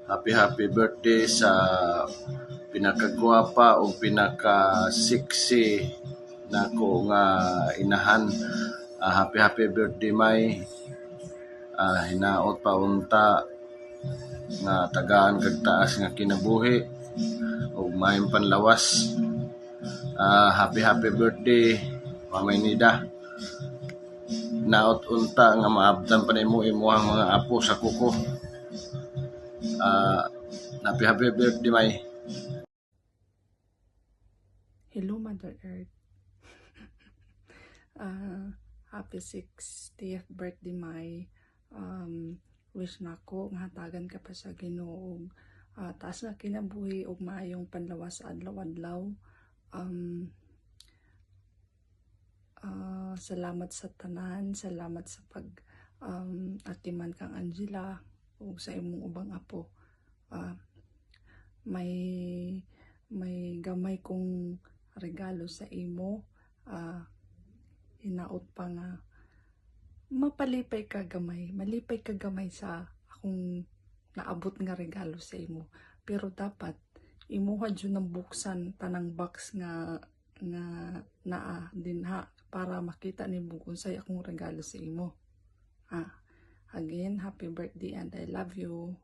Happy birthday sa pinakagwapa o pinaka-sexy nako nga inahan. Happy birthday May. Hinaot pa unta nga tagaan kag taas nga kinabuhi ug maayong panlawas. Happy birthday Mamay Nida. Naot unta nga maabtan pa nimo imuhang mga apo sa kuko. Happy birthday May. Hello, Mother Earth. Happy 60th birthday, May. Wish na ko nga hatagan ka pa sa Ginoo. Taas nga kinabuhi ug maayong panlawas sa adlaw-adlaw. Salamat sa tanan, salamat sa pag atiman kang Angela ug sa imong ubang apo. May gamay kong regalo sa imo. Hinaot pa nga malipay ka gamay sa akong naabot nga regalo sa imo, pero dapat imuha jud ng buksan tanang box nga naa dinha para makita nimo kung say akong regalo sa imo. Again, happy birthday and I love you.